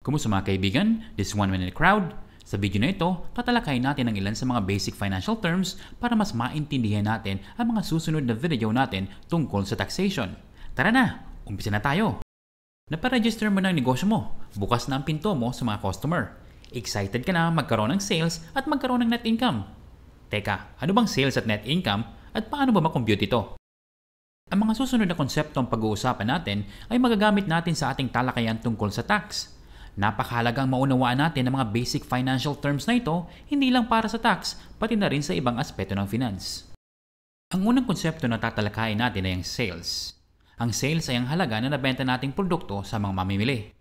Kumusta mga kaibigan? This is One Man in the Crowd. Sa video na ito, tatalakayin natin ang ilan sa mga basic financial terms para mas maintindihan natin ang mga susunod na video natin tungkol sa taxation. Tara na! Umpisa na tayo! Naparegister mo ng negosyo mo. Bukas na ang pinto mo sa mga customer. Excited ka na magkaroon ng sales at magkaroon ng net income. Teka, ano bang sales at net income at paano ba makompute ito? Ang mga susunod na konseptong pag-uusapan natin ay magagamit natin sa ating talakayan tungkol sa tax. Napakahalagang maunawaan natin ang mga basic financial terms na ito, hindi lang para sa tax, pati na rin sa ibang aspeto ng finance. Ang unang konsepto na tatalakayin natin ay ang sales. Ang sales ay ang halaga na nabenta nating produkto sa mga mamimili.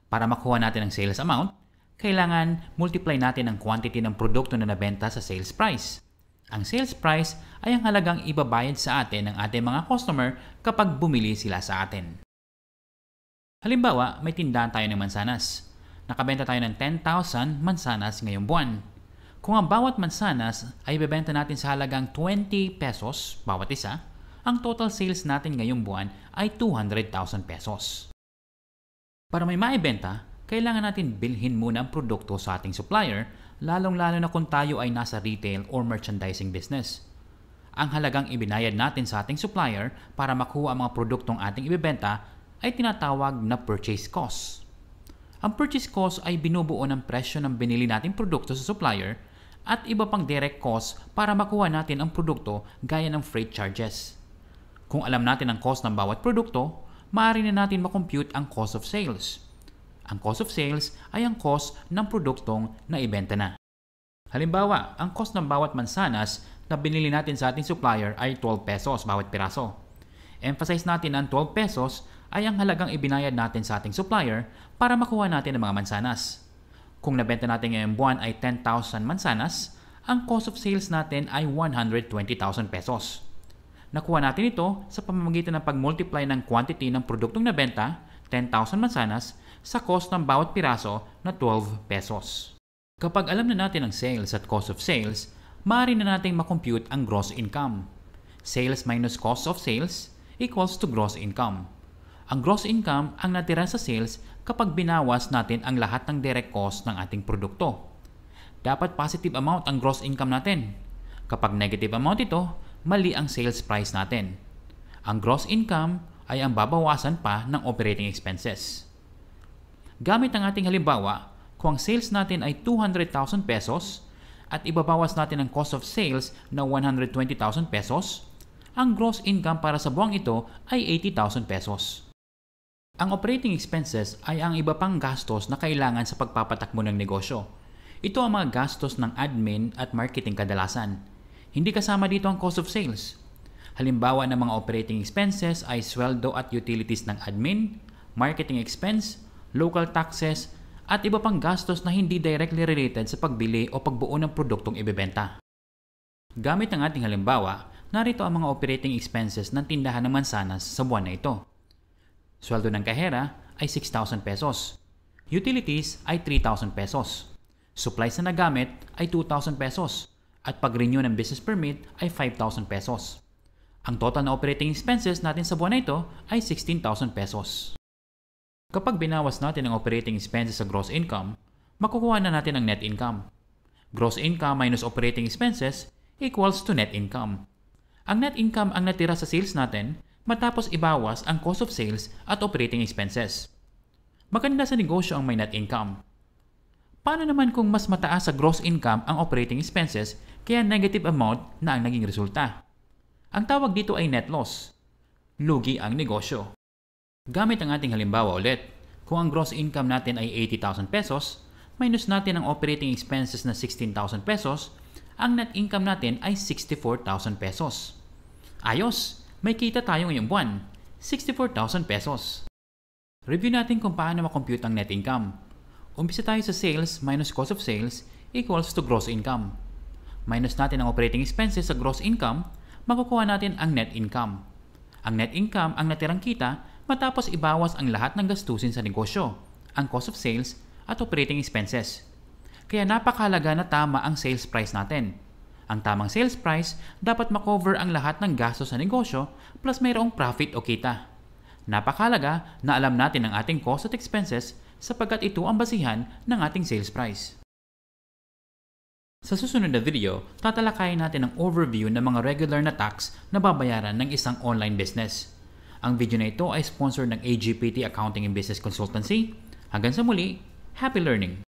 Para makuha natin ang sales amount, kailangan multiply natin ang quantity ng produkto na nabenta sa sales price. Ang sales price ay ang halagang ibabayad sa atin ng ating mga customer kapag bumili sila sa atin. Halimbawa, may tindahan tayo ng mansanas. Nakabenta tayo ng 10,000 mansanas ngayong buwan. Kung ang bawat mansanas ay ibebenta natin sa halagang 20 pesos bawat isa, ang total sales natin ngayong buwan ay 200,000 pesos. Para may maibenta, kailangan natin bilhin muna ang produkto sa ating supplier, lalong-lalo na kung tayo ay nasa retail or merchandising business. Ang halagang ibinayad natin sa ating supplier para makuha ang mga produktong ating ibebenta ay tinatawag na purchase cost. Ang purchase cost ay binubuo ng presyo ng binili nating produkto sa supplier at iba pang direct cost para makuha natin ang produkto gaya ng freight charges. Kung alam natin ang cost ng bawat produkto, maaari na natin makompute ang cost of sales. Ang cost of sales ay ang cost ng produktong naibenta na. Halimbawa, ang cost ng bawat mansanas na binili natin sa ating supplier ay 12 pesos bawat piraso. Emphasize natin ang 12 pesos ay ang halagang ibinayad natin sa ating supplier para makuha natin ang mga mansanas. Kung nabenta natin ngayong buwan ay 10,000 mansanas, ang cost of sales natin ay 120,000 pesos. Nakuha natin ito sa pamamagitan ng pag-multiply ng quantity ng produktong nabenta, 10,000 mansanas, sa cost ng bawat piraso na 12 pesos. Kapag alam na natin ang sales at cost of sales, maaari na nating makompute ang gross income. Sales minus cost of sales equals to gross income. Ang gross income ang natira sa sales kapag binawas natin ang lahat ng direct cost ng ating produkto. Dapat positive amount ang gross income natin. Kapag negative amount ito, mali ang sales price natin. Ang gross income ay ang babawasan pa ng operating expenses. Gamit ang ating halimbawa, kung ang sales natin ay 200,000 pesos at ibabawas natin ang cost of sales na 120,000 pesos, ang gross income para sa buwang ito ay 80,000 pesos. Ang operating expenses ay ang iba pang gastos na kailangan sa pagpapatakbo ng negosyo. Ito ang mga gastos ng admin at marketing kadalasan. Hindi kasama dito ang cost of sales. Halimbawa ng mga operating expenses ay sweldo at utilities ng admin, marketing expense, local taxes, at iba pang gastos na hindi directly related sa pagbili o pagbuo ng produktong ibebenta. Gamit ang ating halimbawa, narito ang mga operating expenses ng tindahan ng mansanas sa buwan na ito. Sweldo ng kahera ay 6,000 pesos. Utilities ay 3,000 pesos. Supplies na nagamit ay 2,000 pesos. At pag-renew ng business permit ay 5,000 pesos. Ang total na operating expenses natin sa buwan na ito ay 16,000 pesos. Kapag binawas natin ang operating expenses sa gross income, makukuha na natin ang net income. Gross income minus operating expenses equals to net income. Ang net income ang natira sa sales natin matapos ibawas ang cost of sales at operating expenses. Maganda sa negosyo ang may net income. Paano naman kung mas mataas sa gross income ang operating expenses kaya negative amount na ang naging resulta? Ang tawag dito ay net loss. Lugi ang negosyo. Gamit ang ating halimbawa ulit, kung ang gross income natin ay 80,000 pesos, minus natin ang operating expenses na 16,000 pesos, ang net income natin ay 64,000 pesos. Ayos! May kita tayo ngayong buwan, 64,000 pesos. Review natin kung paano makompute ang net income. Umpisa tayo sa sales minus cost of sales equals to gross income. Minus natin ang operating expenses sa gross income, makukuha natin ang net income. Ang net income ang natirang kita matapos ibawas ang lahat ng gastusin sa negosyo, ang cost of sales at operating expenses. Kaya napakahalaga na tama ang sales price natin. Ang tamang sales price dapat makover ang lahat ng gastos sa negosyo plus mayroong profit o kita. Napakahalaga na alam natin ang ating cost at expenses sapagkat ito ang basihan ng ating sales price. Sa susunod na video, tatalakayin natin ang overview ng mga regular na tax na babayaran ng isang online business. Ang video na ito ay sponsored ng AGPT Accounting and Business Consultancy. Hanggang sa muli, happy learning!